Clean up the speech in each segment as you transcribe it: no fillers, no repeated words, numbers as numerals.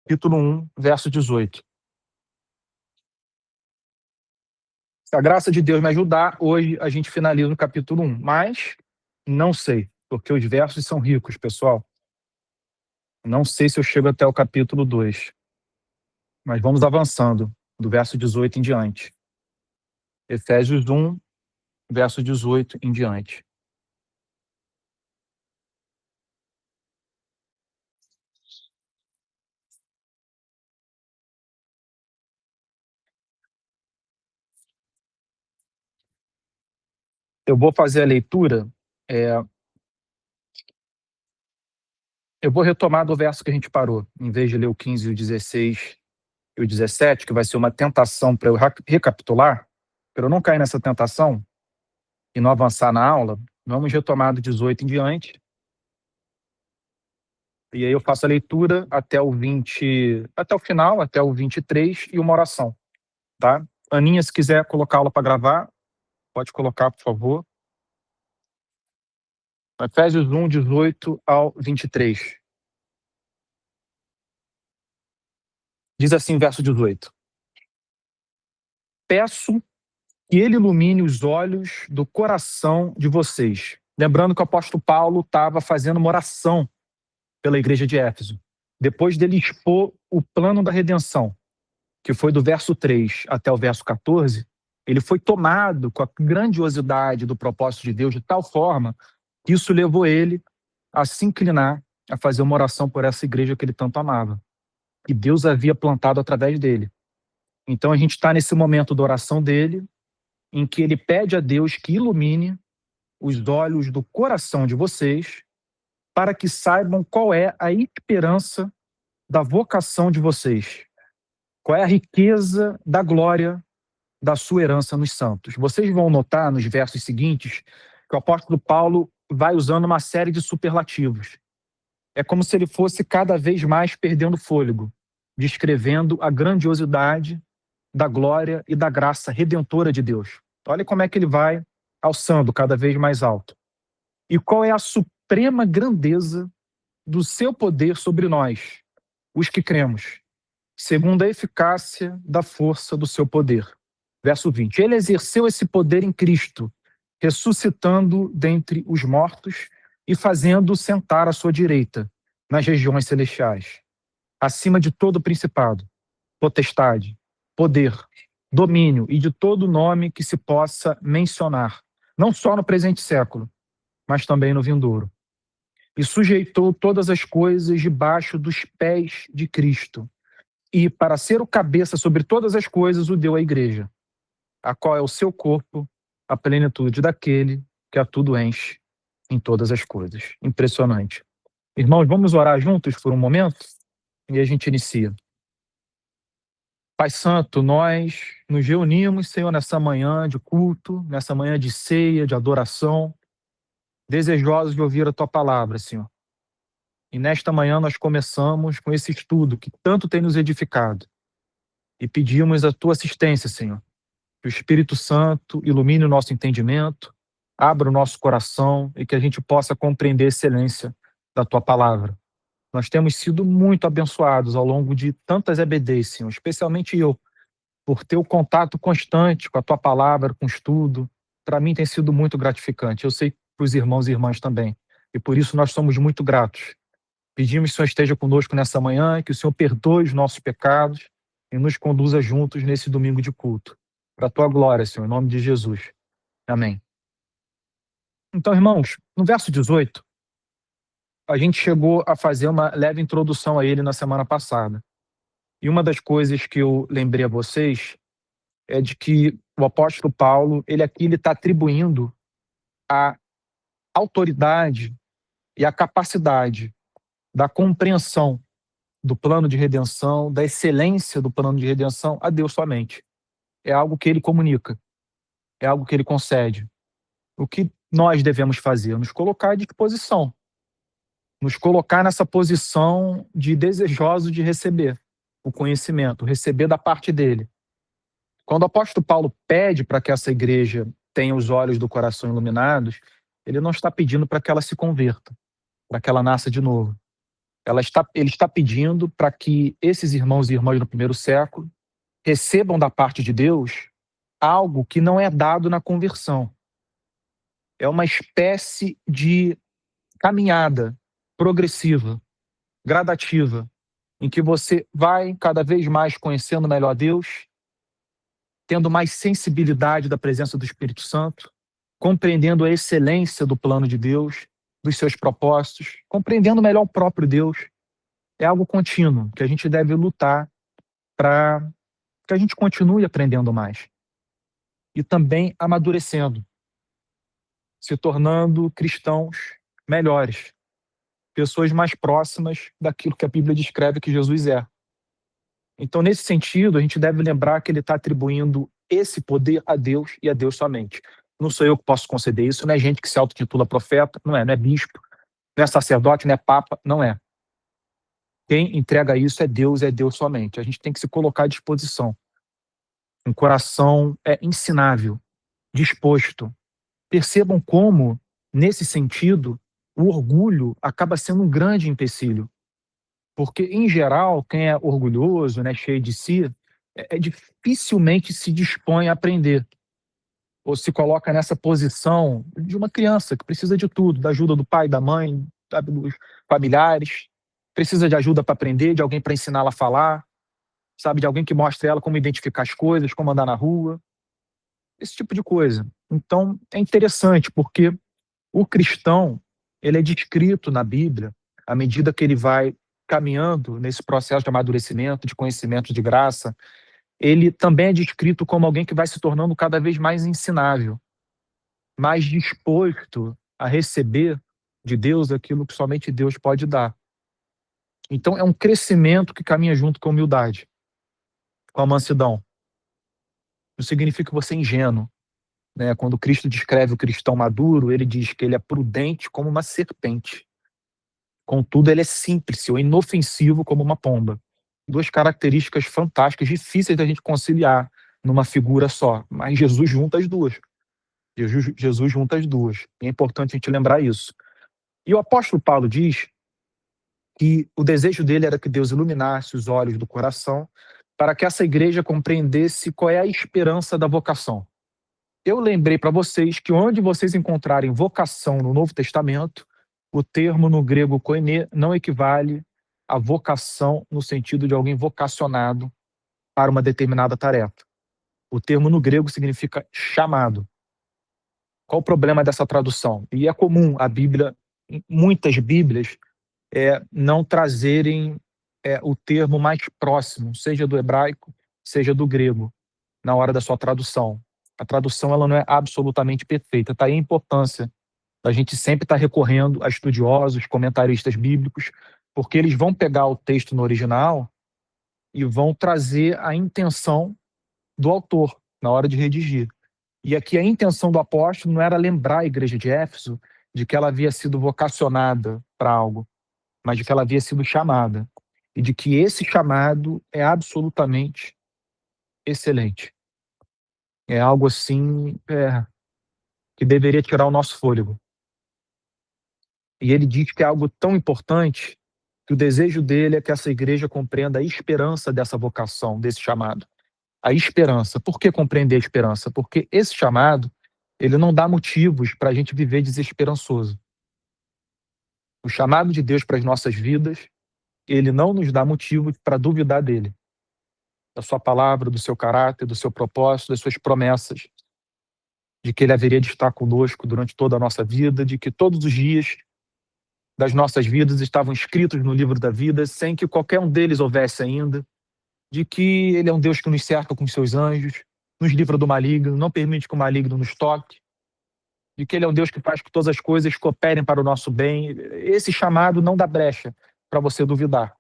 capítulo 1, verso 18. Se a graça de Deus me ajudar, hoje a gente finaliza o capítulo 1. Mas não sei, porque os versos são ricos, pessoal. Não sei se eu chego até o capítulo 2. Mas vamos avançando, do verso 18 em diante. Efésios 1, verso 18 em diante. Eu vou fazer a leitura. Eu vou retomar do verso que a gente parou, em vez de ler o 15, o 16 e o 17, que vai ser uma tentação para eu recapitular, para eu não cair nessa tentação e não avançar na aula. Vamos retomar do 18 em diante. E aí eu faço a leitura até o 20, até o final, até o 23 e uma oração, tá? Aninha, se quiser colocar a aula para gravar, pode colocar, por favor. Efésios 1, 18 ao 23. Diz assim, verso 18. Peço que ele ilumine os olhos do coração de vocês. Lembrando que o apóstolo Paulo estava fazendo uma oração pela igreja de Éfeso, depois dele expor o plano da redenção, que foi do verso 3 até o verso 14, ele foi tomado com a grandiosidade do propósito de Deus de tal forma que isso levou ele a se inclinar, a fazer uma oração por essa igreja que ele tanto amava, que Deus havia plantado através dele. Então a gente está nesse momento da oração dele, em que ele pede a Deus que ilumine os olhos do coração de vocês, para que saibam qual é a esperança da vocação de vocês, qual é a riqueza da glória da sua herança nos santos. Vocês vão notar nos versos seguintes que o apóstolo Paulo vai usando uma série de superlativos. É como se ele fosse cada vez mais perdendo fôlego, descrevendo a grandiosidade da glória e da graça redentora de Deus. Olha como é que ele vai alçando cada vez mais alto. E qual é a suprema grandeza do seu poder sobre nós, os que cremos, segundo a eficácia da força do seu poder. Verso 20. Ele exerceu esse poder em Cristo, ressuscitando dentre os mortos e fazendo sentar à sua direita, nas regiões celestiais, acima de todo principado, potestade, poder, domínio e de todo nome que se possa mencionar, não só no presente século, mas também no vindouro. E sujeitou todas as coisas debaixo dos pés de Cristo. E, para ser o cabeça sobre todas as coisas, o deu à igreja, a qual é o seu corpo, a plenitude daquele que a tudo enche em todas as coisas. Impressionante. Irmãos, vamos orar juntos por um momento? E a gente inicia. Pai Santo, nós nos reunimos, Senhor, nessa manhã de culto, nessa manhã de ceia, de adoração, desejosos de ouvir a Tua palavra, Senhor. E nesta manhã nós começamos com esse estudo que tanto tem nos edificado. E pedimos a Tua assistência, Senhor. Que o Espírito Santo ilumine o nosso entendimento, abra o nosso coração e que a gente possa compreender a excelência da Tua palavra. Nós temos sido muito abençoados ao longo de tantas EBDs, Senhor, especialmente eu, por ter o contato constante com a Tua palavra, com o estudo. Para mim tem sido muito gratificante. Eu sei para os irmãos e irmãs também. E por isso nós somos muito gratos. Pedimos que o Senhor esteja conosco nessa manhã, que o Senhor perdoe os nossos pecados e nos conduza juntos nesse domingo de culto. Para a Tua glória, Senhor, em nome de Jesus. Amém. Então, irmãos, no verso 18, a gente chegou a fazer uma leve introdução a ele na semana passada. E uma das coisas que eu lembrei a vocês é de que o apóstolo Paulo, ele está atribuindo a autoridade e a capacidade da compreensão do plano de redenção, da excelência do plano de redenção a Deus somente. É algo que ele comunica, é algo que ele concede. O que nós devemos fazer? Nos colocar à disposição, nos colocar nessa posição de desejoso de receber o conhecimento, receber da parte dele. Quando o apóstolo Paulo pede para que essa igreja tenha os olhos do coração iluminados, ele não está pedindo para que ela se converta, para que ela nasça de novo. Ele está pedindo para que esses irmãos e irmãs do primeiro século recebam da parte de Deus algo que não é dado na conversão. É uma espécie de caminhada progressiva, gradativa, em que você vai cada vez mais conhecendo melhor Deus, tendo mais sensibilidade da presença do Espírito Santo, compreendendo a excelência do plano de Deus, dos seus propósitos, compreendendo melhor o próprio Deus. É algo contínuo, que a gente deve lutar para que a gente continue aprendendo mais. E também amadurecendo, se tornando cristãos melhores, pessoas mais próximas daquilo que a Bíblia descreve que Jesus é. Então, nesse sentido, a gente deve lembrar que ele está atribuindo esse poder a Deus e a Deus somente. Não sou eu que posso conceder isso, não é gente que se autotitula profeta, não é bispo, não é sacerdote, não é papa, não é. Quem entrega isso é Deus somente. A gente tem que se colocar à disposição. Um coração ensinável, disposto. Percebam como, nesse sentido, o orgulho acaba sendo um grande empecilho. Porque, em geral, quem é orgulhoso, né, cheio de si, dificilmente se dispõe a aprender. Ou se coloca nessa posição de uma criança que precisa de tudo, da ajuda do pai, da mãe, sabe, dos familiares. Precisa de ajuda para aprender, de alguém para ensiná-la a falar, sabe, de alguém que mostre a ela como identificar as coisas, como andar na rua. Esse tipo de coisa. Então, é interessante, porque o cristão, ele é descrito na Bíblia, à medida que ele vai caminhando nesse processo de amadurecimento, de conhecimento de graça, ele também é descrito como alguém que vai se tornando cada vez mais ensinável, mais disposto a receber de Deus aquilo que somente Deus pode dar. Então, é um crescimento que caminha junto com a humildade, com a mansidão. Não significa que você é ingênuo, né? Quando Cristo descreve o cristão maduro, ele diz que ele é prudente como uma serpente. Contudo, ele é simples ou inofensivo como uma pomba. Duas características fantásticas, difíceis da gente conciliar numa figura só. Mas Jesus junta as duas. Jesus junta as duas. E é importante a gente lembrar isso. E o apóstolo Paulo diz que o desejo dele era que Deus iluminasse os olhos do coração para que essa igreja compreendesse qual é a esperança da vocação. Eu lembrei para vocês que onde vocês encontrarem vocação no Novo Testamento, o termo no grego koine não equivale a vocação no sentido de alguém vocacionado para uma determinada tarefa. O termo no grego significa chamado. Qual o problema dessa tradução? E é comum a Bíblia, muitas Bíblias, não trazerem o termo mais próximo, seja do hebraico, seja do grego, na hora da sua tradução. A tradução ela não é absolutamente perfeita. Está aí a importância da gente sempre estar recorrendo a estudiosos, comentaristas bíblicos, porque eles vão pegar o texto no original e vão trazer a intenção do autor na hora de redigir. E aqui a intenção do apóstolo não era lembrar a igreja de Éfeso de que ela havia sido vocacionada para algo, mas de que ela havia sido chamada. E de que esse chamado é absolutamente excelente. É algo assim que deveria tirar o nosso fôlego. E ele diz que é algo tão importante que o desejo dele é que essa igreja compreenda a esperança dessa vocação, desse chamado. A esperança. Por que compreender a esperança? Porque esse chamado, ele não dá motivos para a gente viver desesperançoso. O chamado de Deus para as nossas vidas, ele não nos dá motivos para duvidar dele. Da sua palavra, do seu caráter, do seu propósito, das suas promessas. De que ele haveria de estar conosco durante toda a nossa vida, de que todos os dias das nossas vidas estavam escritos no livro da vida, sem que qualquer um deles houvesse ainda, de que ele é um Deus que nos cerca com seus anjos, nos livra do maligno, não permite que o maligno nos toque, de que ele é um Deus que faz que todas as coisas cooperem para o nosso bem. Esse chamado não dá brecha para você duvidar.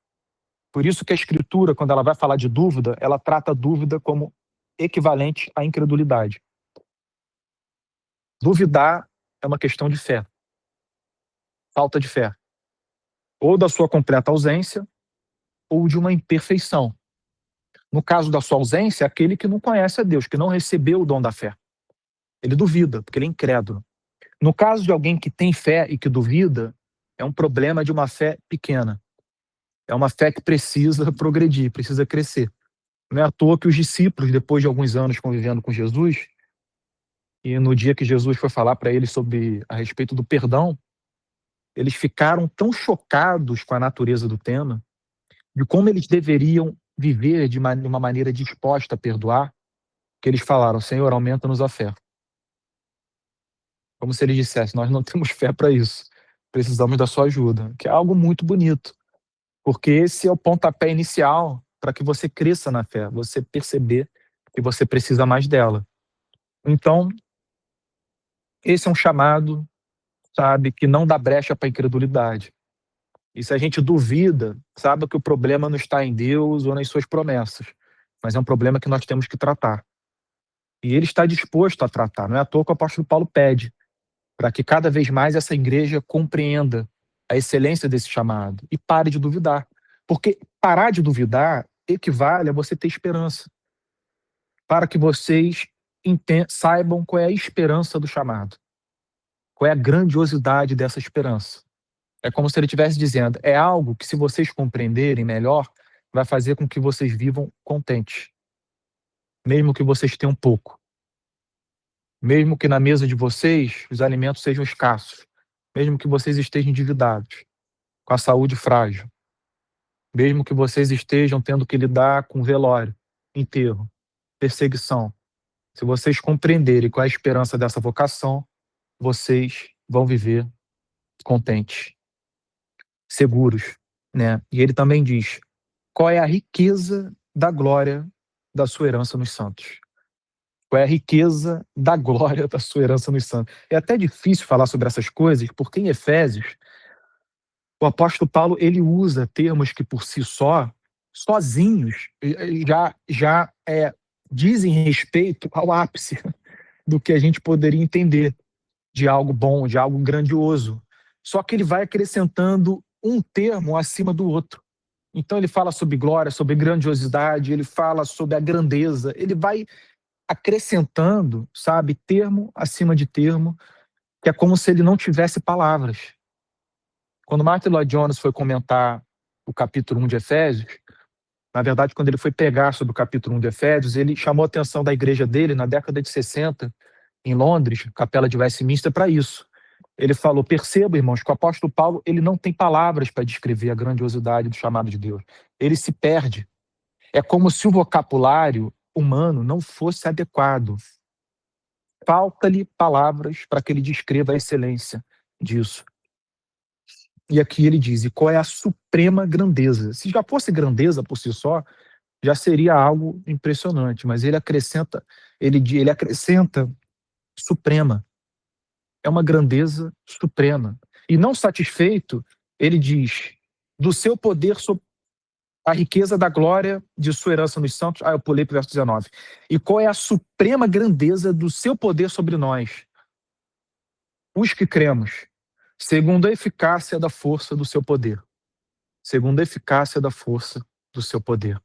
Por isso que a Escritura, quando ela vai falar de dúvida, ela trata a dúvida como equivalente à incredulidade. Duvidar é uma questão de fé. Falta de fé. Ou da sua completa ausência, ou de uma imperfeição. No caso da sua ausência, é aquele que não conhece a Deus, que não recebeu o dom da fé. Ele duvida, porque ele é incrédulo. No caso de alguém que tem fé e que duvida, é um problema de uma fé pequena. É uma fé que precisa progredir, precisa crescer. Não é à toa que os discípulos, depois de alguns anos convivendo com Jesus, e no dia que Jesus foi falar para eles a respeito do perdão, eles ficaram tão chocados com a natureza do tema, de como eles deveriam viver de uma maneira disposta a perdoar, que eles falaram: Senhor, aumenta-nos a fé. Como se eles dissessem: nós não temos fé para isso, precisamos da sua ajuda, que é algo muito bonito, porque esse é o pontapé inicial para que você cresça na fé, você perceber que você precisa mais dela. Então, esse é um chamado, sabe, que não dá brecha para a incredulidade. E se a gente duvida, sabe que o problema não está em Deus ou nas suas promessas, mas é um problema que nós temos que tratar. E ele está disposto a tratar. Não é à toa que o apóstolo Paulo pede para que cada vez mais essa igreja compreenda a excelência desse chamado e pare de duvidar. Porque parar de duvidar equivale a você ter esperança. Para que vocês saibam qual é a esperança do chamado. Qual é a grandiosidade dessa esperança. É como se ele estivesse dizendo: é algo que, se vocês compreenderem melhor, vai fazer com que vocês vivam contentes. Mesmo que vocês tenham pouco. Mesmo que na mesa de vocês os alimentos sejam escassos. Mesmo que vocês estejam endividados, com a saúde frágil. Mesmo que vocês estejam tendo que lidar com velório, enterro, perseguição. Se vocês compreenderem qual é a esperança dessa vocação, vocês vão viver contentes, seguros, né? E ele também diz: qual é a riqueza da glória da sua herança nos santos? Qual é a riqueza da glória da sua herança nos santos? É até difícil falar sobre essas coisas, porque em Efésios, o apóstolo Paulo, ele usa termos que por si sozinhos, já dizem respeito ao ápice do que a gente poderia entender de algo bom, de algo grandioso. Só que ele vai acrescentando um termo acima do outro. Então ele fala sobre glória, sobre grandiosidade, ele fala sobre a grandeza, ele vai acrescentando, sabe, termo acima de termo, que é como se ele não tivesse palavras. Quando Martin Lloyd Jones foi comentar o capítulo 1 de Efésios, na verdade, quando ele foi pregar sobre o capítulo 1 de Efésios, ele chamou a atenção da igreja dele na década de 60, em Londres, Capela de Westminster, para isso. Ele falou: perceba, irmãos, que o apóstolo Paulo, ele não tem palavras para descrever a grandiosidade do chamado de Deus. Ele se perde. É como se o vocabulário humano não fosse adequado. Falta-lhe palavras para que ele descreva a excelência disso. E aqui ele diz: e qual é a suprema grandeza? Se já fosse grandeza por si só, já seria algo impressionante, mas ele acrescenta suprema. É uma grandeza suprema. E não satisfeito, ele diz: do seu poder sobre a riqueza da glória de sua herança nos santos. Eu pulei para o verso 19. E qual é a suprema grandeza do seu poder sobre nós, os que cremos, segundo a eficácia da força do seu poder. Segundo a eficácia da força do seu poder.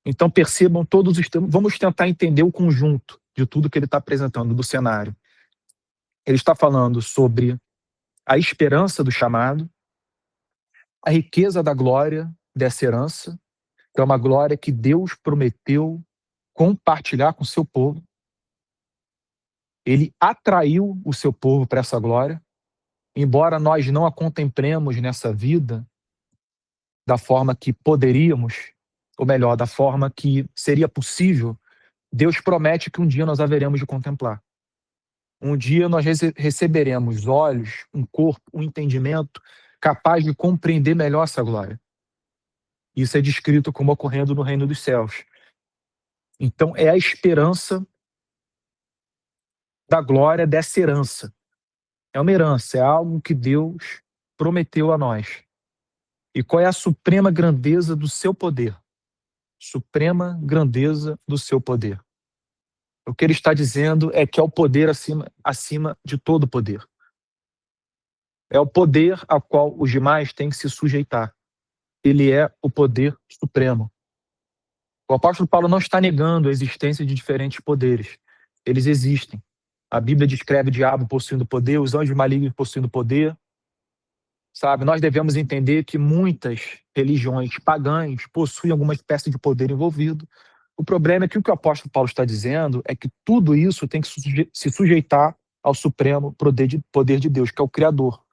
Então percebam todos os termos. Vamos tentar entender o conjunto de tudo que ele está apresentando do cenário. Ele está falando sobre a esperança do chamado, a riqueza da glória dessa herança, que é uma glória que Deus prometeu compartilhar com o seu povo. Ele atraiu o seu povo para essa glória, embora nós não a contemplemos nessa vida da forma que poderíamos, ou melhor, da forma que seria possível. Deus promete que um dia nós haveremos de contemplar. Um dia nós receberemos olhos, um corpo, um entendimento capaz de compreender melhor essa glória. Isso é descrito como ocorrendo no reino dos céus. Então é a esperança da glória dessa herança. É uma herança, é algo que Deus prometeu a nós. E qual é a suprema grandeza do seu poder? Suprema grandeza do seu poder. O que ele está dizendo é que é o poder acima de todo poder. É o poder ao qual os demais têm que se sujeitar. Ele é o poder supremo. O apóstolo Paulo não está negando a existência de diferentes poderes. Eles existem. A Bíblia descreve o diabo possuindo poder, os anjos malignos possuindo poder. Sabe, nós devemos entender que muitas religiões pagãs possuem alguma espécie de poder envolvido. O problema é que o que o apóstolo Paulo está dizendo é que tudo isso tem que se sujeitar ao supremo poder de Deus, que é o Criador.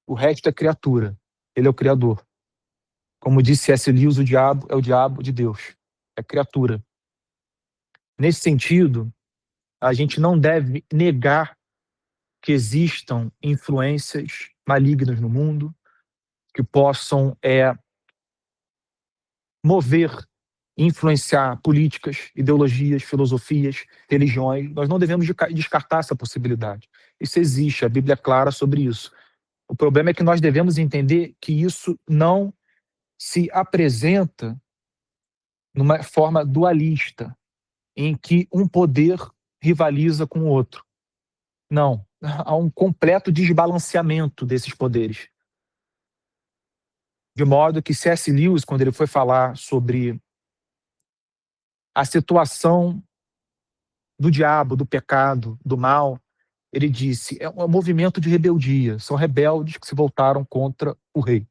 O resto é criatura. Ele é o Criador. Como disse C.S. Lewis, o diabo é o diabo de Deus. É criatura. Nesse sentido, a gente não deve negar que existam influências malignas no mundo, que possam mover, influenciar políticas, ideologias, filosofias, religiões. Nós não devemos descartar essa possibilidade. Isso existe, a Bíblia é clara sobre isso. O problema é que nós devemos entender que isso não se apresenta numa forma dualista, em que um poder rivaliza com o outro. Não, há um completo desbalanceamento desses poderes. De modo que C.S. Lewis, quando ele foi falar sobre a situação do diabo, do pecado, do mal, ele disse, é um movimento de rebeldia, são rebeldes que se voltaram contra o rei.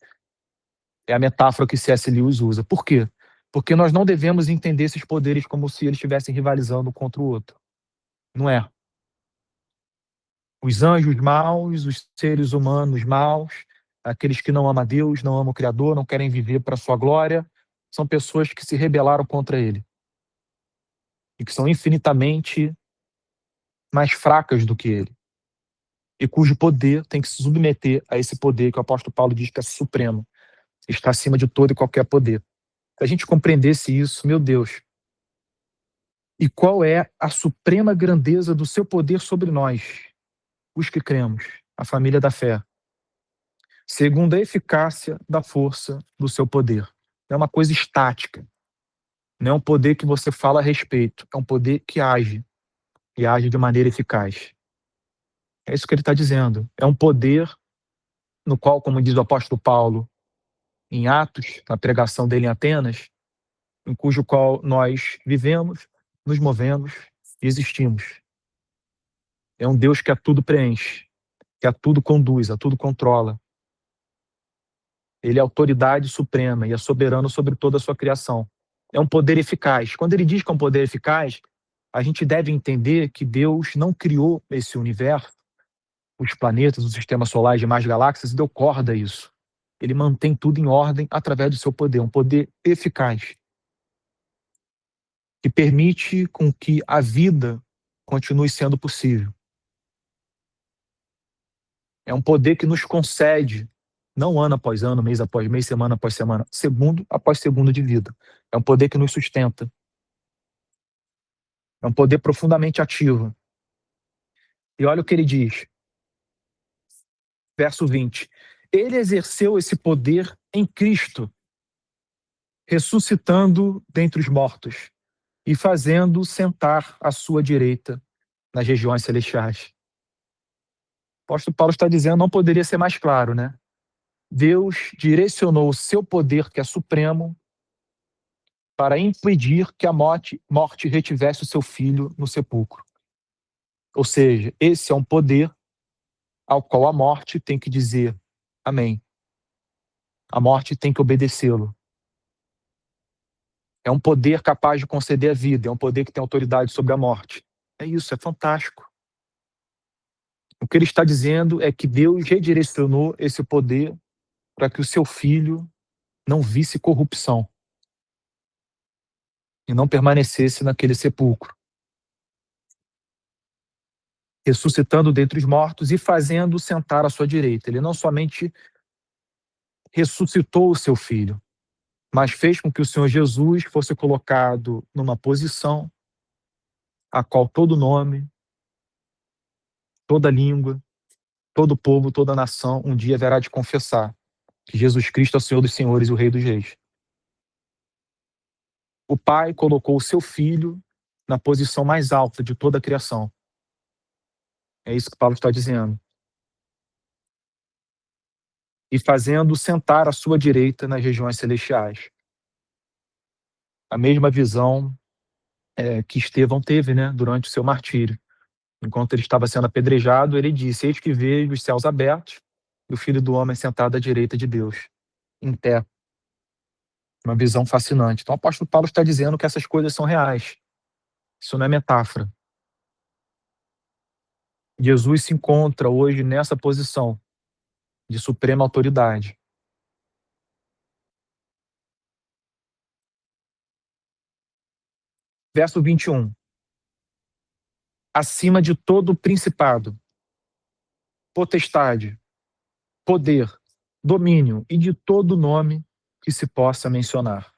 É a metáfora que C.S. Lewis usa. Por quê? Porque nós não devemos entender esses poderes como se eles estivessem rivalizando contra o outro. Não é. Os anjos maus, os seres humanos maus, aqueles que não amam a Deus, não amam o Criador, não querem viver para a sua glória, são pessoas que se rebelaram contra ele. E que são infinitamente mais fracas do que ele. E cujo poder tem que se submeter a esse poder que o apóstolo Paulo diz que é supremo. Está acima de todo e qualquer poder. Se a gente compreendesse isso, meu Deus. E qual é a suprema grandeza do seu poder sobre nós, os que cremos, a família da fé? Segundo a eficácia da força do seu poder. Não é uma coisa estática. Não é um poder que você fala a respeito. É um poder que age. E age de maneira eficaz. É isso que ele está dizendo. É um poder no qual, como diz o apóstolo Paulo, em Atos, na pregação dele em Atenas, em cujo qual nós vivemos, nos movemos e existimos. É um Deus que a tudo preenche, que a tudo conduz, a tudo controla. Ele é a autoridade suprema e é soberano sobre toda a sua criação. É um poder eficaz. Quando ele diz que é um poder eficaz, a gente deve entender que Deus não criou esse universo, os planetas, o sistema solar e demais galáxias, e deu corda a isso. Ele mantém tudo em ordem através do seu poder, um poder eficaz, que permite com que a vida continue sendo possível. É um poder que nos concede, não ano após ano, mês após mês, semana após semana, segundo após segundo de vida. É um poder que nos sustenta. É um poder profundamente ativo. E olha o que ele diz. Verso 20. Ele exerceu esse poder em Cristo, ressuscitando dentre os mortos e fazendo sentar à sua direita nas regiões celestiais. O apóstolo Paulo está dizendo, não poderia ser mais claro, né? Deus direcionou o seu poder, que é supremo, para impedir que a morte retivesse o seu filho no sepulcro. Ou seja, esse é um poder ao qual a morte tem que dizer amém. A morte tem que obedecê-lo. É um poder capaz de conceder a vida, é um poder que tem autoridade sobre a morte. É isso, é fantástico. O que ele está dizendo é que Deus redirecionou esse poder para que o seu filho não visse corrupção e não permanecesse naquele sepulcro. Ressuscitando dentre os mortos e fazendo sentar à sua direita. Ele não somente ressuscitou o seu filho, mas fez com que o Senhor Jesus fosse colocado numa posição a qual todo nome, toda língua, todo povo, toda nação um dia haverá de confessar que Jesus Cristo é o Senhor dos senhores e o Rei dos reis. O Pai colocou o seu Filho na posição mais alta de toda a criação. É isso que Paulo está dizendo. E fazendo sentar à sua direita nas regiões celestiais. A mesma visão que Estevão teve, né, durante o seu martírio. Enquanto ele estava sendo apedrejado, ele disse, eis que vejo os céus abertos do Filho do Homem sentado à direita de Deus, em pé. Uma visão fascinante. Então o apóstolo Paulo está dizendo que essas coisas são reais. Isso não é metáfora. Jesus se encontra hoje nessa posição de suprema autoridade. Verso 21. Acima de todo principado, potestade, poder, domínio e de todo nome que se possa mencionar.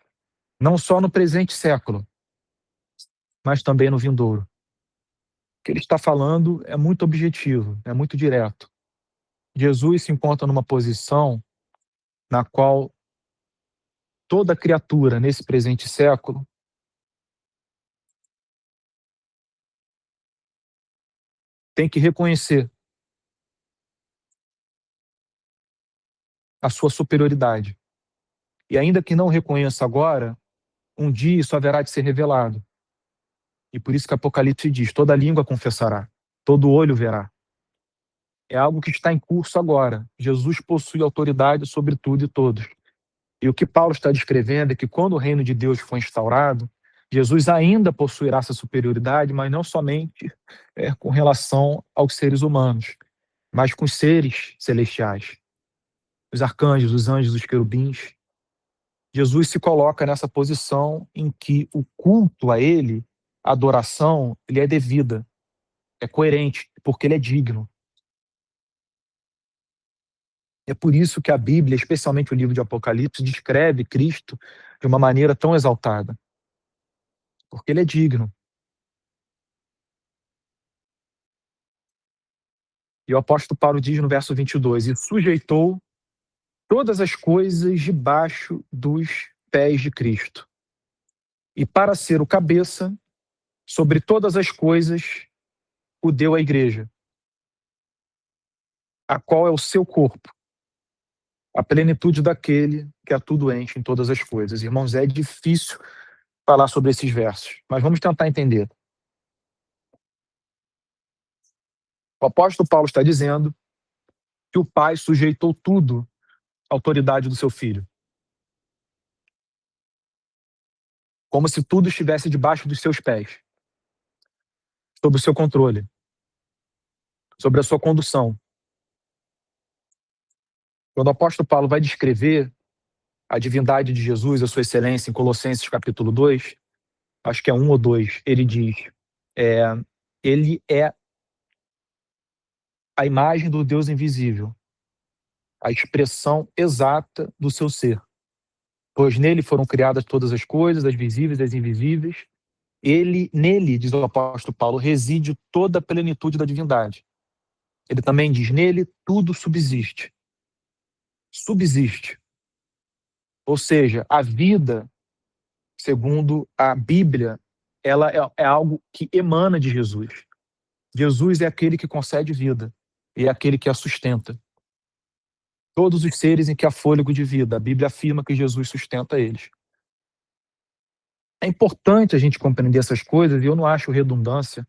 Não só no presente século, mas também no vindouro. O que ele está falando é muito objetivo, é muito direto. Jesus se encontra numa posição na qual toda criatura nesse presente século tem que reconhecer a sua superioridade. E ainda que não reconheça agora, um dia isso haverá de ser revelado. E por isso que Apocalipse diz: toda língua confessará, todo olho verá. É algo que está em curso agora. Jesus possui autoridade sobre tudo e todos. E o que Paulo está descrevendo é que quando o reino de Deus for instaurado, Jesus ainda possuirá essa superioridade, mas não somente com relação aos seres humanos, mas com os seres celestiais, os arcanjos, os anjos, os querubins. Jesus se coloca nessa posição em que o culto a ele, a adoração, ele é devida, é coerente, porque ele é digno. É por isso que a Bíblia, especialmente o livro de Apocalipse, descreve Cristo de uma maneira tão exaltada, porque ele é digno. E o apóstolo Paulo diz no verso 22, e sujeitou todas as coisas debaixo dos pés de Cristo. E para ser o cabeça, sobre todas as coisas, o deu à igreja, a qual é o seu corpo, a plenitude daquele que a tudo enche em todas as coisas. Irmãos, é difícil falar sobre esses versos, mas vamos tentar entender. O apóstolo Paulo está dizendo que o Pai sujeitou tudo à autoridade do seu Filho, como se tudo estivesse debaixo dos seus pés, sob o seu controle, sobre a sua condução. Quando o apóstolo Paulo vai descrever a divindade de Jesus, a sua excelência, em Colossenses capítulo 2, acho que é 1 ou 2, ele diz, ele é a imagem do Deus invisível, a expressão exata do seu ser. Pois nele foram criadas todas as coisas, as visíveis e as invisíveis. Nele, diz o apóstolo Paulo, reside toda a plenitude da divindade. Ele também diz, nele tudo subsiste. Subsiste. Ou seja, a vida, segundo a Bíblia, ela é algo que emana de Jesus. Jesus é aquele que concede vida e é aquele que a sustenta. Todos os seres em que há fôlego de vida, a Bíblia afirma que Jesus sustenta eles. É importante a gente compreender essas coisas, e eu não acho redundância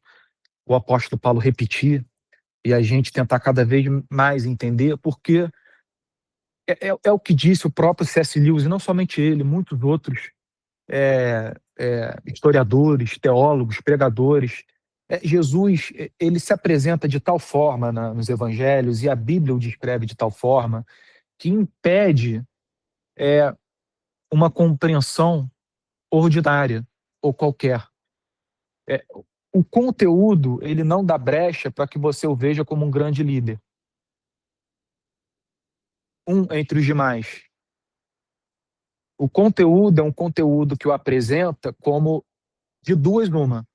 o apóstolo Paulo repetir e a gente tentar cada vez mais entender, porque é o que disse o próprio C.S. Lewis, e não somente ele, muitos outros historiadores, teólogos, pregadores. Jesus, ele se apresenta de tal forma nos evangelhos, e a Bíblia o descreve de tal forma, que impede uma compreensão ordinária ou qualquer. O conteúdo, ele não dá brecha para que você o veja como um grande líder. Entre os demais. O conteúdo é um conteúdo que o apresenta como de duas numa.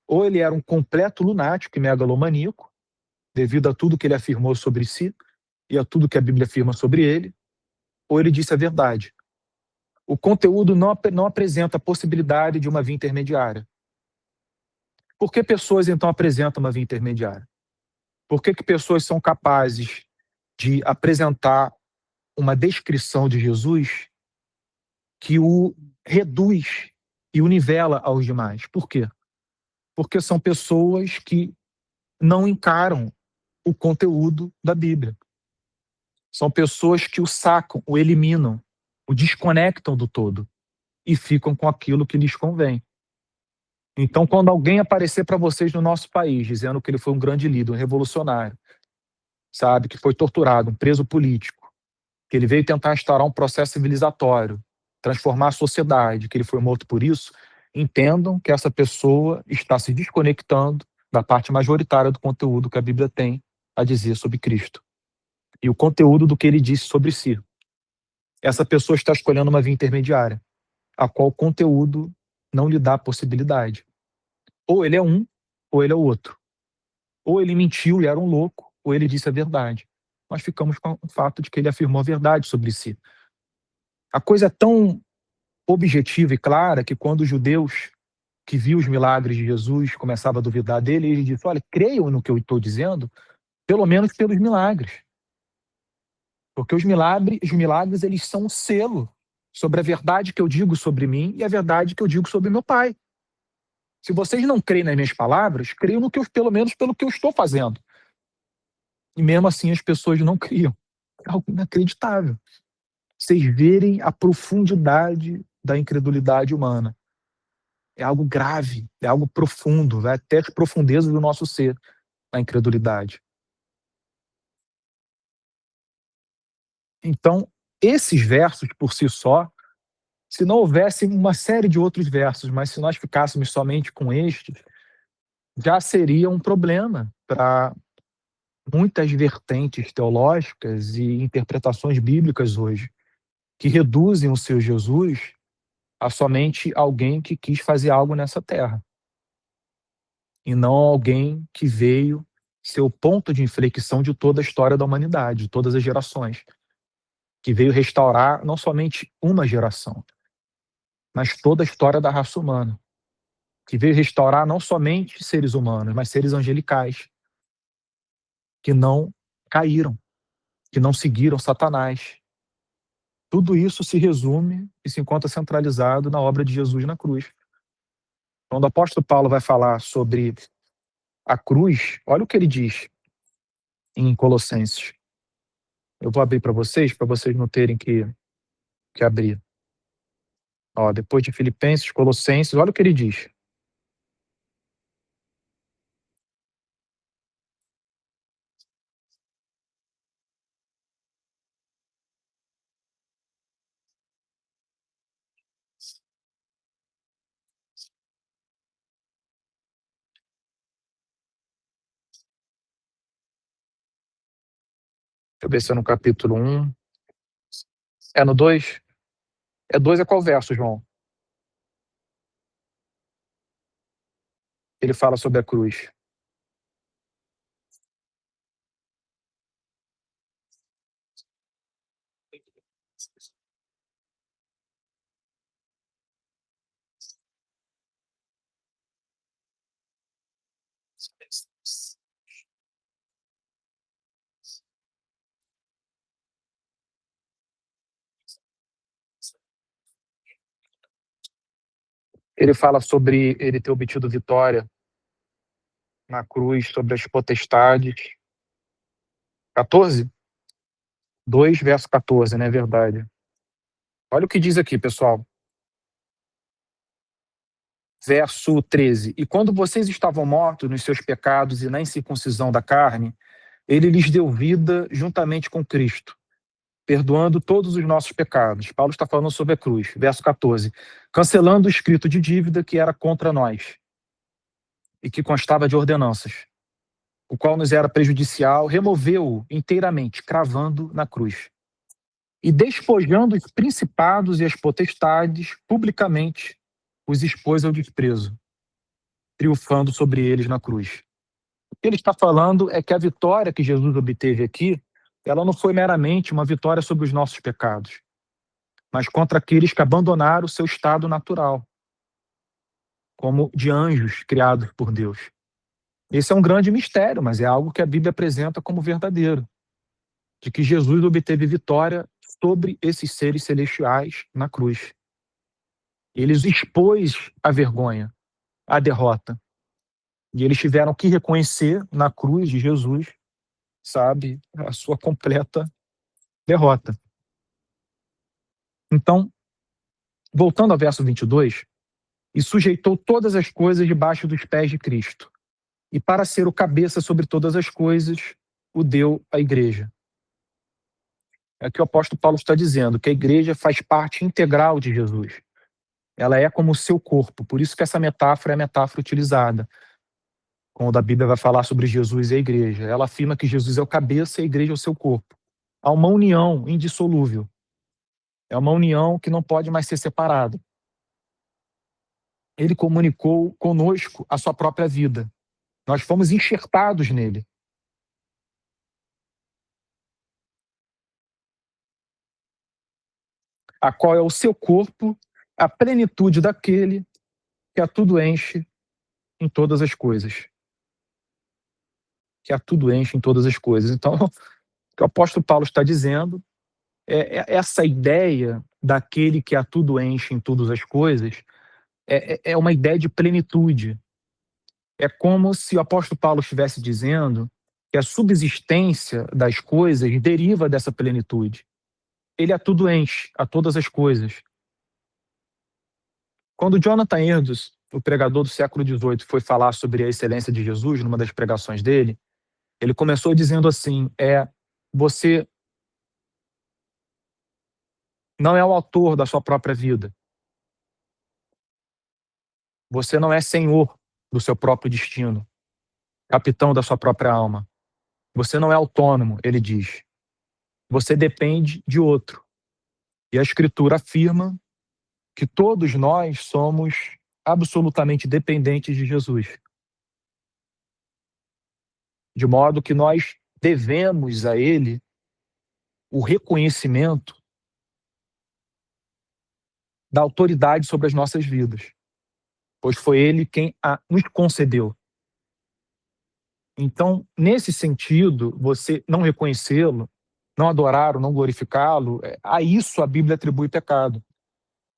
Ou ele era um completo lunático e megalomaníaco, devido a tudo que ele afirmou sobre si e a tudo que a Bíblia afirma sobre ele, ou ele disse a verdade. O conteúdo não apresenta a possibilidade de uma via intermediária. Por que pessoas, então, apresentam uma via intermediária? Por que pessoas são capazes de apresentar uma descrição de Jesus que o reduz e o nivela aos demais? Por quê? Porque são pessoas que não encaram o conteúdo da Bíblia. São pessoas que o sacam, o eliminam, o desconectam do todo e ficam com aquilo que lhes convém. Então, quando alguém aparecer para vocês no nosso país dizendo que ele foi um grande líder, um revolucionário, sabe, que foi torturado, um preso político, que ele veio tentar instaurar um processo civilizatório, transformar a sociedade, que ele foi morto por isso, entendam que essa pessoa está se desconectando da parte majoritária do conteúdo que a Bíblia tem a dizer sobre Cristo e o conteúdo do que ele disse sobre si. Essa pessoa está escolhendo uma via intermediária, a qual o conteúdo não lhe dá possibilidade. Ou ele é um, ou ele é o outro. Ou ele mentiu e era um louco, ou ele disse a verdade. Nós ficamos com o fato de que ele afirmou a verdade sobre si. A coisa é tão objetiva e clara que quando os judeus que viu os milagres de Jesus começavam a duvidar dele, ele disse: olha, creiam no que eu estou dizendo, pelo menos pelos milagres. Porque os milagres eles são um selo sobre a verdade que eu digo sobre mim e a verdade que eu digo sobre meu Pai. Se vocês não creem nas minhas palavras, creiam no que eu, pelo menos pelo que eu estou fazendo. E mesmo assim as pessoas não criam. É algo inacreditável. Vocês verem a profundidade da incredulidade humana. É algo grave, é algo profundo, vai até as profundezas do nosso ser, a incredulidade. Então, esses versos por si só, se não houvesse uma série de outros versos, mas se nós ficássemos somente com estes, já seria um problema para muitas vertentes teológicas e interpretações bíblicas hoje, que reduzem o seu Jesus a somente alguém que quis fazer algo nessa terra, e não alguém que veio ser o ponto de inflexão de toda a história da humanidade, de todas as gerações, que veio restaurar não somente uma geração, mas toda a história da raça humana, que veio restaurar não somente seres humanos, mas seres angelicais, que não caíram, que não seguiram Satanás. Tudo isso se resume e se encontra centralizado na obra de Jesus na cruz. Quando o apóstolo Paulo vai falar sobre a cruz, olha o que ele diz em Colossenses. Eu vou abrir para vocês não terem que abrir. Ó, depois de Filipenses, Colossenses, olha o que ele diz. Deixa eu ver se é no capítulo 1. É no 2? É 2 é qual verso, João? Ele fala sobre a cruz. Ele fala sobre ele ter obtido vitória na cruz sobre as potestades. 14? 2, verso 14, não é verdade? Olha o que diz aqui, pessoal. Verso 13. E quando vocês estavam mortos nos seus pecados e na incircuncisão da carne, ele lhes deu vida juntamente com Cristo, perdoando todos os nossos pecados. Paulo está falando sobre a cruz. Verso 14. Cancelando o escrito de dívida que era contra nós e que constava de ordenanças, o qual nos era prejudicial, removeu-o inteiramente, cravando na cruz. E despojando os principados e as potestades, publicamente os expôs ao desprezo, triunfando sobre eles na cruz. O que ele está falando é que a vitória que Jesus obteve aqui, ela não foi meramente uma vitória sobre os nossos pecados, mas contra aqueles que abandonaram o seu estado natural, como de anjos criados por Deus. Esse é um grande mistério, mas é algo que a Bíblia apresenta como verdadeiro, de que Jesus obteve vitória sobre esses seres celestiais na cruz. Ele os expôs à vergonha, à derrota. E eles tiveram que reconhecer na cruz de Jesus, sabe, a sua completa derrota. Então, voltando ao verso 22, e sujeitou todas as coisas debaixo dos pés de Cristo, e para ser o cabeça sobre todas as coisas, o deu à igreja. É que o apóstolo Paulo está dizendo, que a igreja faz parte integral de Jesus. Ela é como o seu corpo, por isso que essa metáfora é a metáfora utilizada, quando a Bíblia vai falar sobre Jesus e a igreja. Ela afirma que Jesus é o cabeça e a igreja é o seu corpo. Há uma união indissolúvel. É uma união que não pode mais ser separada. Ele comunicou conosco a sua própria vida. Nós fomos enxertados nele. A qual é o seu corpo, a plenitude daquele que a tudo enche em todas as coisas. Que a tudo enche em todas as coisas. Então, o que o apóstolo Paulo está dizendo é essa ideia daquele que a tudo enche em todas as coisas é uma ideia de plenitude. É como se o apóstolo Paulo estivesse dizendo que a subsistência das coisas deriva dessa plenitude. Ele a tudo enche, a todas as coisas. Quando Jonathan Edwards, o pregador do século XVIII, foi falar sobre a excelência de Jesus, numa das pregações dele, ele começou dizendo assim, você não é o autor da sua própria vida. Você não é senhor do seu próprio destino, capitão da sua própria alma. Você não é autônomo, ele diz. Você depende de outro. E a Escritura afirma que todos nós somos absolutamente dependentes de Jesus. De modo que nós devemos a Ele o reconhecimento da autoridade sobre as nossas vidas, pois foi Ele quem a nos concedeu. Então, nesse sentido, você não reconhecê-lo, não adorá-lo, não glorificá-lo, a isso a Bíblia atribui pecado.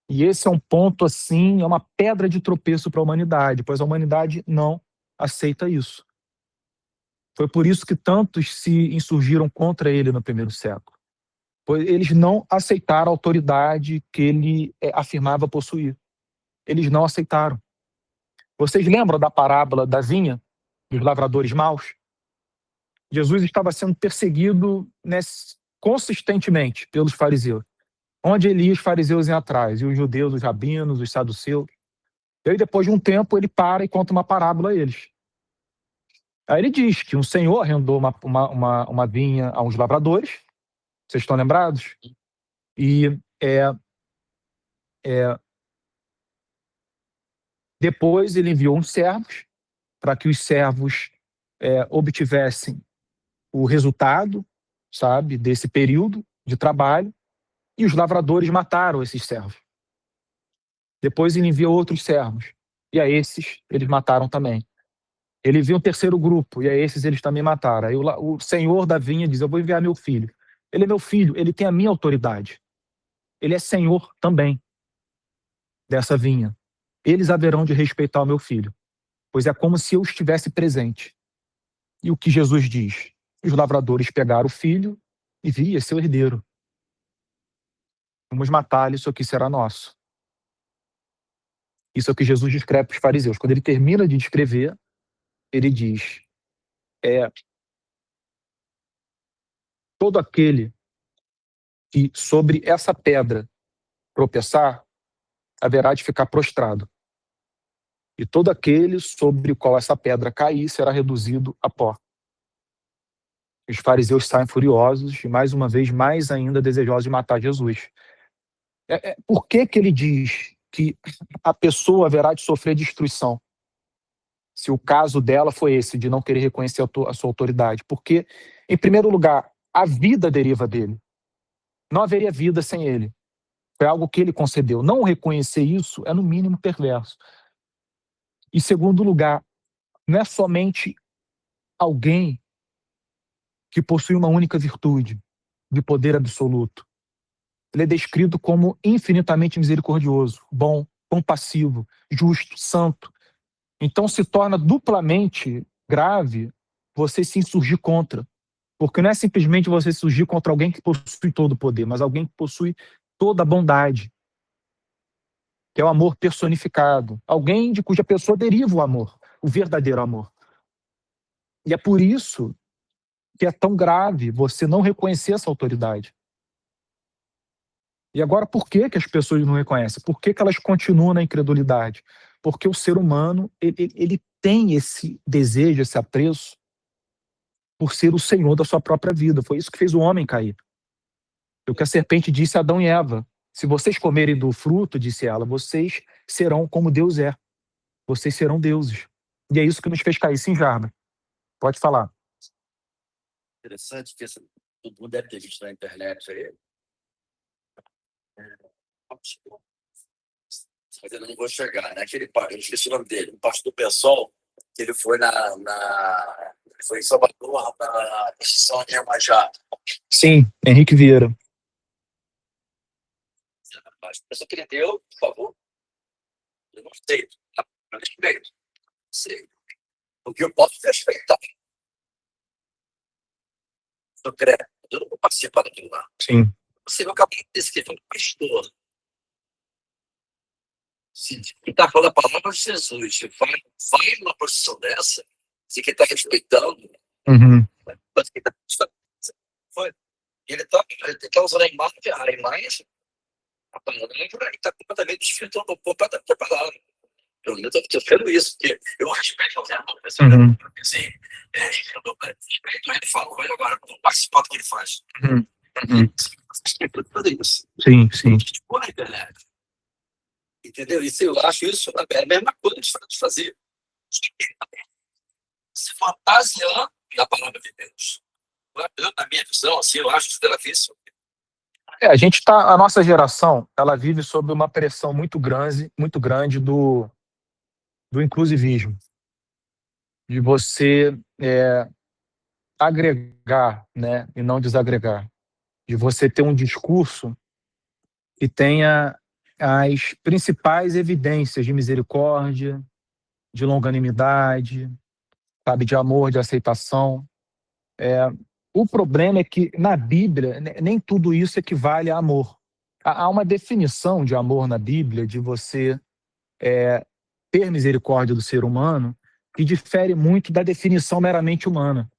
E esse é um ponto, assim, é uma pedra de tropeço para a humanidade, pois a humanidade não aceita isso. Foi por isso que tantos se insurgiram contra ele no primeiro século. Pois eles não aceitaram a autoridade que ele afirmava possuir. Eles não aceitaram. Vocês lembram da parábola da vinha, dos lavradores maus? Jesus estava sendo perseguido, né, consistentemente pelos fariseus. Onde ele ia, os fariseus iam atrás, e os judeus, os rabinos, os saduceus. E aí, depois de um tempo, ele para e conta uma parábola a eles. Aí ele diz que um senhor arrendou uma vinha a uns lavradores, vocês estão lembrados? E depois ele enviou uns servos para que os servos obtivessem o resultado, sabe, desse período de trabalho, e os lavradores mataram esses servos. Depois ele enviou outros servos, e a esses eles mataram também. Ele enviou um terceiro grupo, e a esses eles também mataram. Aí o senhor da vinha diz, eu vou enviar meu filho. Ele é meu filho, ele tem a minha autoridade. Ele é senhor também dessa vinha. Eles haverão de respeitar o meu filho, pois é como se eu estivesse presente. E o que Jesus diz? Os lavradores pegaram o filho e via seu herdeiro. Vamos matá-lo, isso aqui será nosso. Isso é o que Jesus descreve para os fariseus. Quando ele termina de descrever, ele diz, todo aquele que sobre essa pedra tropeçar, haverá de ficar prostrado. E todo aquele sobre o qual essa pedra cair será reduzido a pó. Os fariseus saem furiosos e, mais uma vez, mais ainda desejosos de matar Jesus. Por que ele diz que a pessoa haverá de sofrer destruição? Se o caso dela foi esse, de não querer reconhecer a sua autoridade. Porque, em primeiro lugar, a vida deriva dele. Não haveria vida sem ele. Foi algo que ele concedeu. Não reconhecer isso é, no mínimo, perverso. Em segundo lugar, não é somente alguém que possui uma única virtude, de poder absoluto. Ele é descrito como infinitamente misericordioso, bom, compassivo, justo, santo. Então se torna duplamente grave você se insurgir contra, Porque não é simplesmente você surgir contra alguém que possui todo o poder, mas alguém que possui toda a bondade, que é o amor personificado. Alguém de cuja pessoa deriva o amor, o verdadeiro amor. E é por isso que é tão grave você não reconhecer essa autoridade. E agora, por que as pessoas não reconhecem? Por que elas continuam na incredulidade? Porque o ser humano, ele tem esse desejo, esse apreço por ser o senhor da sua própria vida. Foi isso que fez o homem cair. O que a serpente disse a Adão e Eva: se vocês comerem do fruto, disse ela, vocês serão como Deus é. Vocês serão deuses. E é isso que nos fez cair. Sim, Jarba. Pode falar. Interessante que todo mundo deve ter visto na internet aí. Mas eu não vou chegar, né? Eu esqueci o nome dele, o pastor Pessoal, que ele foi ele foi em Salvador, na São Iemanjá. Sim, Henrique Vieira. Mas eu queria ter, por favor. Eu não sei. Eu respeito. Não sei. O que eu posso respeitar. Eu creio. Eu não vou participar daquilo lá. Sim. Você vai acabar desse que foi um pastor. Se quem está falando a palavra de Jesus vai numa posição dessa, se quem está respeitando, mas quem ele está usando a imagem, a palavra, ele está completamente desfilando completamente a palavra. Eu estou vendo isso, porque eu respeito o Zé, assim, respeito ele fala, olha agora, eu vou participar do que ele faz. Tudo isso. Sim, sim. Tipo, na internet. Entendeu? Isso eu acho isso é a mesma coisa de fazer. Se fantasiar na palavra de Deus. Eu, na minha visão, assim, eu acho isso difícil. A nossa geração, ela vive sob uma pressão muito grande do inclusivismo, de você agregar, né, e não desagregar, de você ter um discurso que tenha as principais evidências de misericórdia, de longanimidade, sabe, de amor, de aceitação. O problema é que na Bíblia nem tudo isso equivale a amor. Há uma definição de amor na Bíblia, de você ter misericórdia do ser humano, que difere muito da definição meramente humana.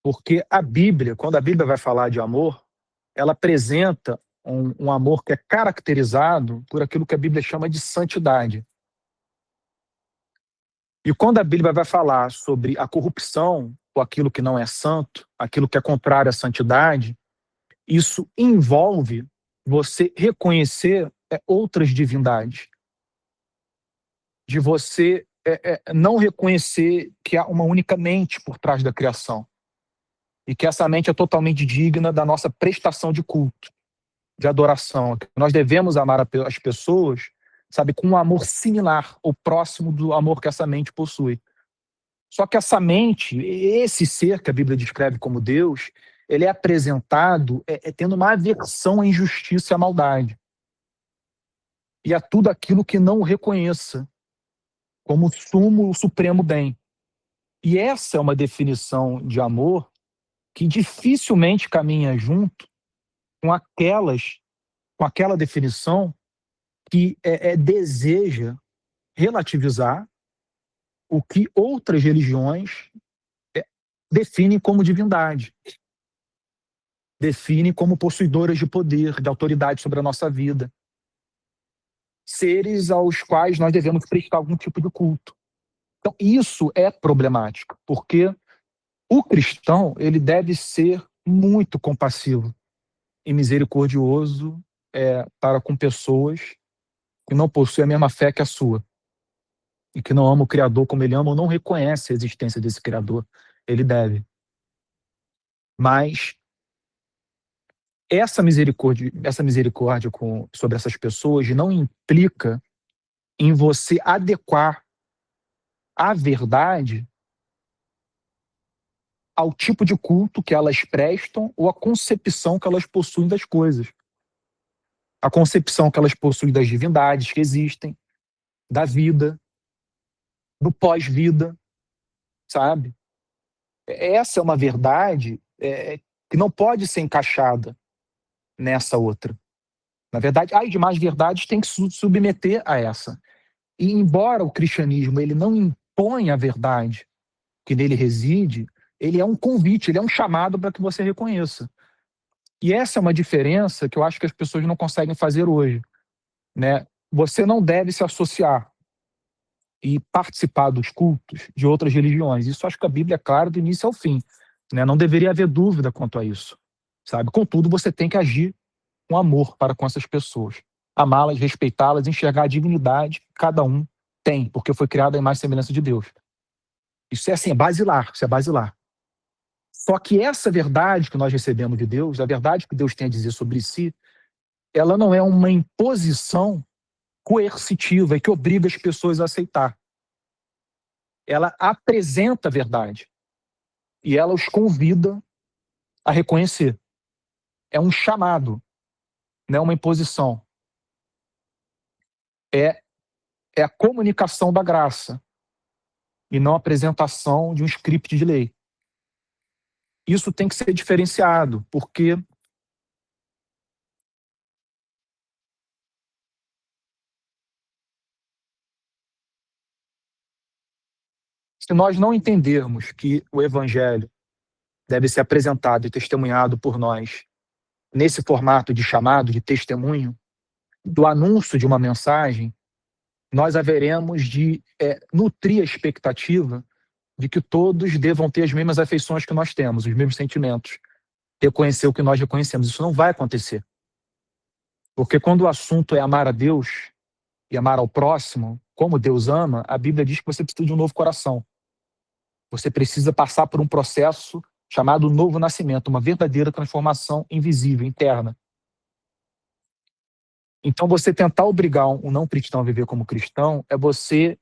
Porque a Bíblia, quando a Bíblia vai falar de amor, ela apresenta um amor que é caracterizado por aquilo que a Bíblia chama de santidade. E quando a Bíblia vai falar sobre a corrupção, ou aquilo que não é santo, aquilo que é contrário à santidade, isso envolve você reconhecer outras divindades. De você não reconhecer que há uma única mente por trás da criação. E que essa mente é totalmente digna da nossa prestação de culto, de adoração. Nós devemos amar as pessoas, sabe, com um amor similar ou próximo do amor que essa mente possui. Só que essa mente, esse ser que a Bíblia descreve como Deus, ele é apresentado tendo uma aversão à injustiça e à maldade. E a tudo aquilo que não o reconheça como o supremo bem. E essa é uma definição de amor que dificilmente caminha junto com aquela definição que deseja relativizar o que outras religiões definem como divindade, definem como possuidoras de poder, de autoridade sobre a nossa vida, seres aos quais nós devemos prestar algum tipo de culto. Então, isso é problemático, porque o cristão, ele deve ser muito compassivo e misericordioso para com pessoas que não possuem a mesma fé que a sua e que não ama o Criador como ele ama ou não reconhece a existência desse Criador. Ele deve. Mas essa misericórdia sobre essas pessoas não implica em você adequar a verdade ao tipo de culto que elas prestam ou a concepção que elas possuem das coisas. A concepção que elas possuem das divindades que existem, da vida, do pós-vida, sabe? Essa é uma verdade que não pode ser encaixada nessa outra. Na verdade, as demais verdades têm que se submeter a essa. E embora o cristianismo ele não imponha a verdade que nele reside, ele é um convite, ele é um chamado para que você reconheça. E essa é uma diferença que eu acho que as pessoas não conseguem fazer hoje, né? Você não deve se associar e participar dos cultos de outras religiões. Isso acho que a Bíblia é clara do início ao fim, né? Não deveria haver dúvida quanto a isso, sabe? Contudo, você tem que agir com amor para com essas pessoas, amá-las, respeitá-las, enxergar a dignidade que cada um tem, porque foi criado à imagem e semelhança de Deus. Isso é assim, é basilar, isso é basilar. Só que essa verdade que nós recebemos de Deus, a verdade que Deus tem a dizer sobre si, ela não é uma imposição coercitiva e que obriga as pessoas a aceitar. Ela apresenta a verdade e ela os convida a reconhecer. É um chamado, não é uma imposição. É a comunicação da graça e não a apresentação de um script de lei. Isso tem que ser diferenciado, porque se nós não entendermos que o evangelho deve ser apresentado e testemunhado por nós nesse formato de chamado, de testemunho, do anúncio de uma mensagem, nós haveremos de nutrir a expectativa de que todos devam ter as mesmas afeições que nós temos, os mesmos sentimentos, reconhecer o que nós reconhecemos. Isso não vai acontecer. Porque quando o assunto é amar a Deus e amar ao próximo, como Deus ama, a Bíblia diz que você precisa de um novo coração. Você precisa passar por um processo chamado novo nascimento, uma verdadeira transformação invisível, interna. Então, você tentar obrigar um não cristão a viver como cristão é você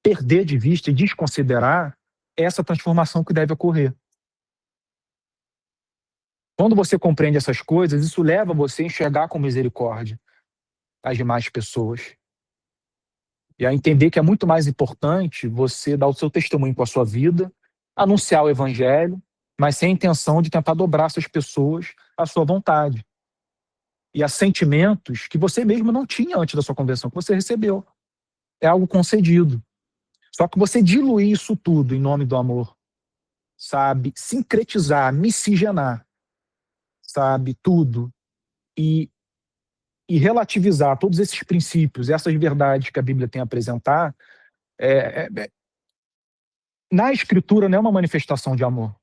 perder de vista e desconsiderar essa transformação que deve ocorrer. Quando você compreende essas coisas, isso leva você a enxergar com misericórdia as demais pessoas. E a entender que é muito mais importante você dar o seu testemunho com a sua vida, anunciar o evangelho, mas sem a intenção de tentar dobrar essas pessoas à sua vontade. E a sentimentos que você mesmo não tinha antes da sua conversão, que você recebeu. É algo concedido. Só que você diluir isso tudo em nome do amor, sabe? Sincretizar, miscigenar, sabe? Tudo. E relativizar todos esses princípios, essas verdades que a Bíblia tem a apresentar, na Escritura não é uma manifestação de amor.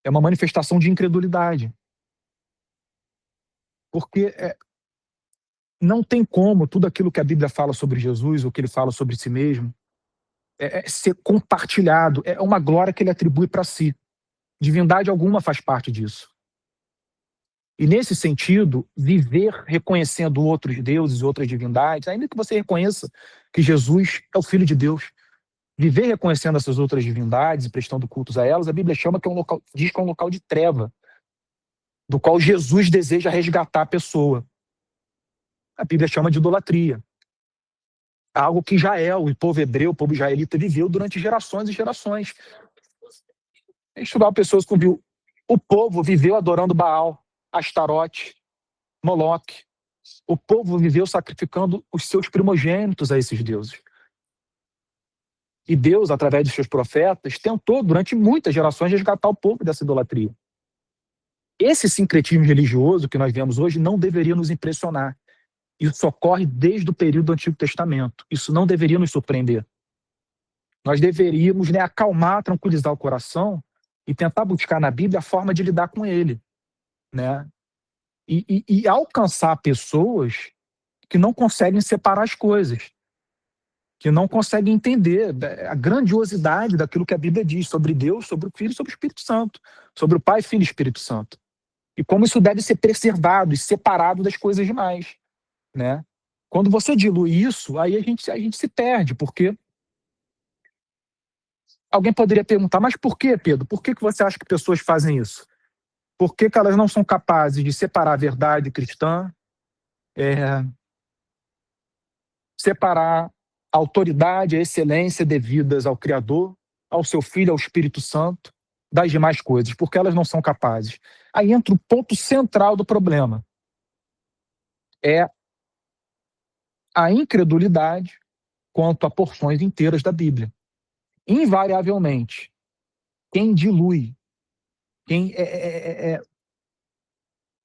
É uma manifestação de incredulidade. Porque não tem como tudo aquilo que a Bíblia fala sobre Jesus, ou que ele fala sobre si mesmo, ser compartilhado. É uma glória que ele atribui para si. Divindade alguma faz parte disso. E nesse sentido, viver reconhecendo outros deuses, outras divindades, ainda que você reconheça que Jesus é o Filho de Deus, viver reconhecendo essas outras divindades e prestando cultos a elas, a Bíblia chama que é um local, diz que é um local de treva, do qual Jesus deseja resgatar a pessoa. A Bíblia chama de idolatria. Algo que Israel, o povo hebreu, o povo israelita viveu durante gerações e gerações. Estudar pessoas que viu. O povo viveu adorando Baal, Astarote, Moloque. O povo viveu sacrificando os seus primogênitos a esses deuses. E Deus, através dos seus profetas, tentou durante muitas gerações resgatar o povo dessa idolatria. Esse sincretismo religioso que nós vemos hoje não deveria nos impressionar. Isso ocorre desde o período do Antigo Testamento. Isso não deveria nos surpreender. Nós deveríamos acalmar, tranquilizar o coração e tentar buscar na Bíblia a forma de lidar com ele, né? E alcançar pessoas que não conseguem separar as coisas, que não conseguem entender a grandiosidade daquilo que a Bíblia diz sobre Deus, sobre o Filho e sobre o Espírito Santo, sobre o Pai, Filho e Espírito Santo. E como isso deve ser preservado e separado das coisas demais, né? Quando você dilui isso, aí a gente se perde, porque alguém poderia perguntar, mas por que, Pedro? Por que você acha que pessoas fazem isso? Por que elas não são capazes de separar a verdade cristã, separar a autoridade, a excelência devidas ao Criador ao seu Filho, ao Espírito Santo, das demais coisas, porque elas não são capazes. Aí entra o ponto central do problema. É a incredulidade quanto a porções inteiras da Bíblia. Invariavelmente, quem dilui, quem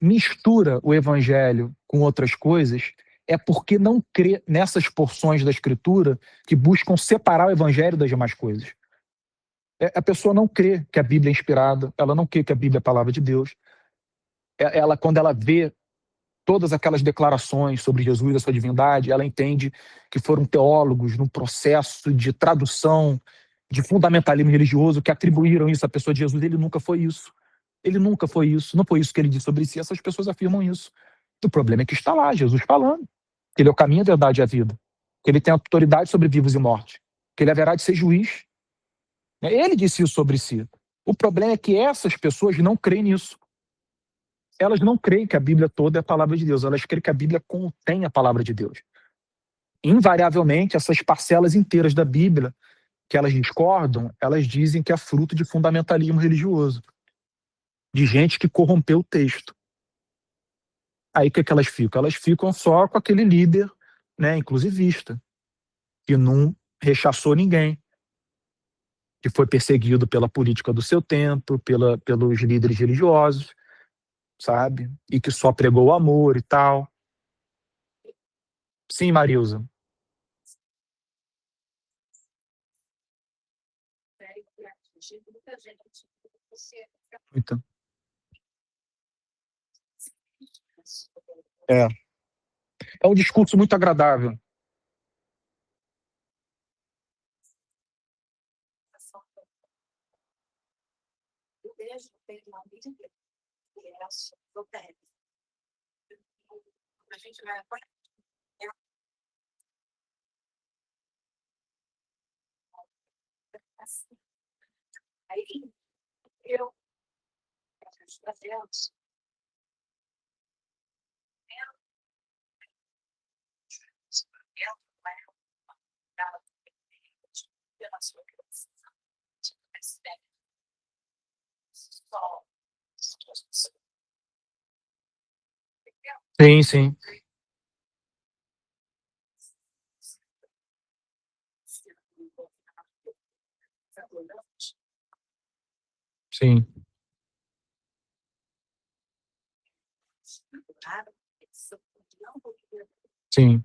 mistura o evangelho com outras coisas, é porque não crê nessas porções da Escritura que buscam separar o evangelho das demais coisas. A pessoa não crê que a Bíblia é inspirada, ela não crê que a Bíblia é a palavra de Deus. Ela, quando ela vê todas aquelas declarações sobre Jesus e a sua divindade, ela entende que foram teólogos num processo de tradução, de fundamentalismo religioso, que atribuíram isso à pessoa de Jesus. Ele nunca foi isso. Ele nunca foi isso. Não foi isso que ele disse sobre si. Essas pessoas afirmam isso. O problema é que está lá, Jesus falando. Que ele é o caminho, a verdade e a vida. Que ele tem autoridade sobre vivos e mortos. Que ele haverá de ser juiz. Ele disse isso sobre si. O problema é que essas pessoas não creem nisso. Elas não creem que a Bíblia toda é a palavra de Deus. Elas creem que a Bíblia contém a palavra de Deus. Invariavelmente, essas parcelas inteiras da Bíblia que elas discordam, elas dizem que é fruto de fundamentalismo religioso. De gente que corrompeu o texto. Aí o que elas ficam? Elas ficam só com aquele líder, inclusivista, que não rechaçou ninguém, que foi perseguido pela política do seu tempo, pelos líderes religiosos, sabe? E que só pregou o amor e tal. Sim, Marilza. Então. É um discurso muito agradável. A gente vai aí eu fazemos pela sua criação. Sim, sim. Sim. Sim.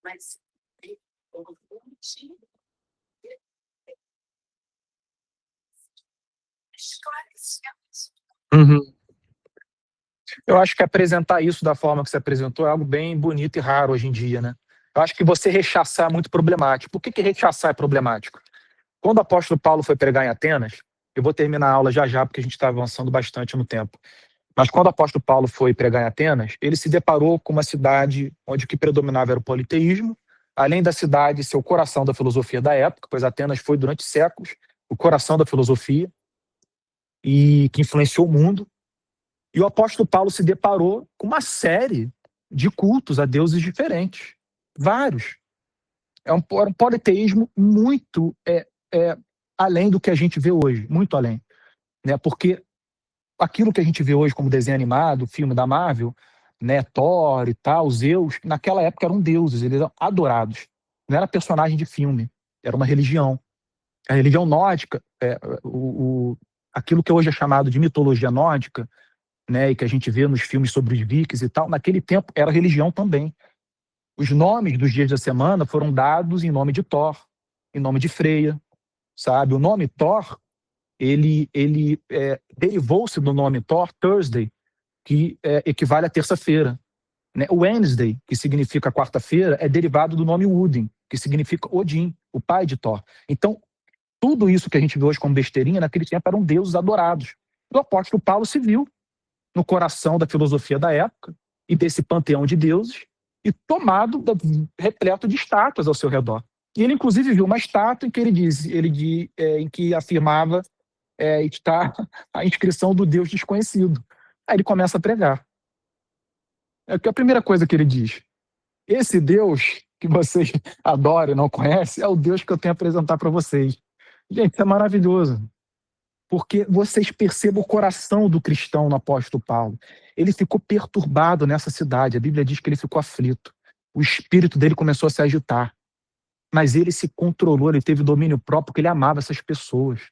Mas Uhum. Eu acho que apresentar isso da forma que você apresentou é algo bem bonito e raro hoje em dia, né? Eu acho que você rechaçar é muito problemático. Por que rechaçar é problemático? Quando o apóstolo Paulo foi pregar em Atenas, eu vou terminar a aula já já, porque a gente está avançando bastante no tempo. Mas quando o apóstolo Paulo foi pregar em Atenas, ele se deparou com uma cidade onde o que predominava era o politeísmo, além da cidade ser o coração da filosofia da época, pois Atenas foi durante séculos o coração da filosofia e que influenciou o mundo. E o apóstolo Paulo se deparou com uma série de cultos a deuses diferentes, vários. Era um politeísmo muito além do que a gente vê hoje, muito além, né? Porque aquilo que a gente vê hoje como desenho animado, filme da Marvel, né, Thor e tal, Zeus, naquela época eram deuses, eles eram adorados. Não era personagem de filme, era uma religião. A religião nórdica, aquilo que hoje é chamado de mitologia nórdica, né, e que a gente vê nos filmes sobre os vikings e tal, naquele tempo era religião também. Os nomes dos dias da semana foram dados em nome de Thor, em nome de Freia, sabe? O nome Thor, ele derivou-se do nome Thor, Thursday, que equivale a terça-feira. Né? O Wednesday, que significa quarta-feira, é derivado do nome Woden, que significa Odin, o pai de Thor. Então, tudo isso que a gente vê hoje como besteirinha, naquele tempo eram deuses adorados. O apóstolo Paulo se viu no coração da filosofia da época e desse panteão de deuses e repleto de estátuas ao seu redor. E ele, inclusive, viu uma estátua em que em que afirmava está a inscrição do Deus desconhecido. Aí ele começa a pregar. É a primeira coisa que ele diz. Esse Deus que vocês adoram e não conhecem é o Deus que eu tenho a apresentar para vocês. Gente, isso é maravilhoso. Porque vocês percebam o coração do cristão no apóstolo Paulo. Ele ficou perturbado nessa cidade. A Bíblia diz que ele ficou aflito. O espírito dele começou a se agitar. Mas ele se controlou, ele teve domínio próprio, porque ele amava essas pessoas.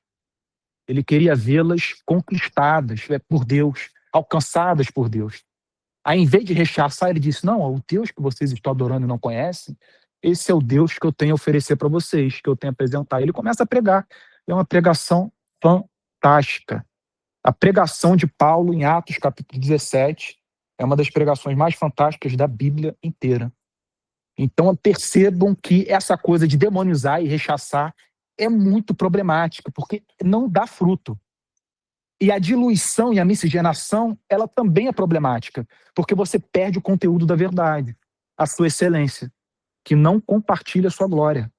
Ele queria vê-las conquistadas por Deus, alcançadas por Deus. Aí, em vez de rechaçar, ele disse: não, o Deus que vocês estão adorando e não conhecem, esse é o Deus que eu tenho a oferecer para vocês, que eu tenho a apresentar. Ele começa a pregar. É uma pregação fantástica. A pregação de Paulo em Atos, capítulo 17, é uma das pregações mais fantásticas da Bíblia inteira. Então, percebam que essa coisa de demonizar e rechaçar é muito problemática, porque não dá fruto. E a diluição e a miscigenação, ela também é problemática, porque você perde o conteúdo da verdade, a sua excelência, que não compartilha a sua glória.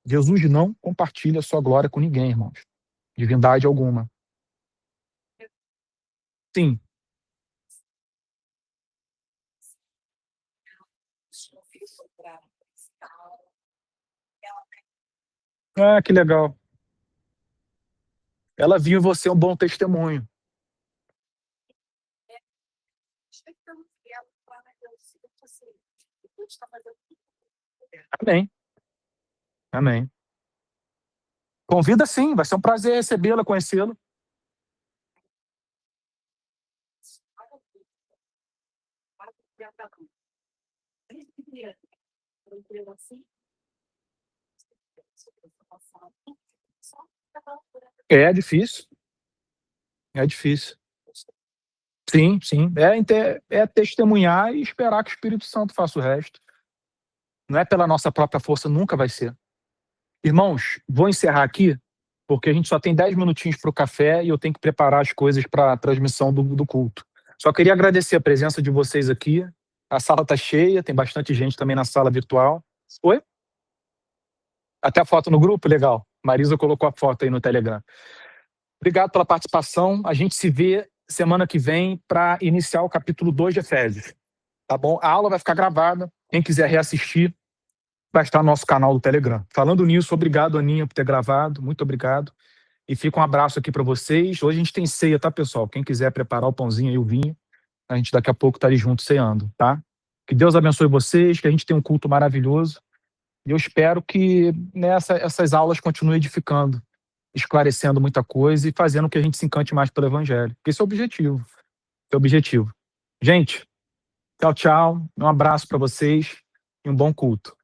Jesus não compartilha a sua glória com ninguém, irmãos. Divindade alguma. Sim. Ah, que legal. Ela viu em você um bom testemunho. Amém. Amém. Convida sim, vai ser um prazer recebê-la, conhecê-la. É difícil. É difícil. Sim, sim. É testemunhar e esperar que o Espírito Santo faça o resto. Não é pela nossa própria força, nunca vai ser. Irmãos, vou encerrar aqui, porque a gente só tem 10 minutinhos para o café e eu tenho que preparar as coisas para a transmissão do culto. Só queria agradecer a presença de vocês aqui. A sala está cheia, tem bastante gente também na sala virtual. Oi? Até a foto no grupo? Legal. Marisa colocou a foto aí no Telegram. Obrigado pela participação. A gente se vê semana que vem para iniciar o capítulo 2 de Efésios. Tá bom? A aula vai ficar gravada. Quem quiser reassistir, vai estar no nosso canal do Telegram. Falando nisso, obrigado, Aninha, por ter gravado. Muito obrigado. E fica um abraço aqui para vocês. Hoje a gente tem ceia, tá, pessoal? Quem quiser preparar o pãozinho e o vinho, a gente daqui a pouco tá ali junto ceando, tá? Que Deus abençoe vocês, que a gente tenha um culto maravilhoso. E eu espero que essas aulas continuem edificando, esclarecendo muita coisa e fazendo que a gente se encante mais pelo Evangelho. Esse é o objetivo. Esse é o objetivo. Gente, tchau, tchau. Um abraço para vocês e um bom culto.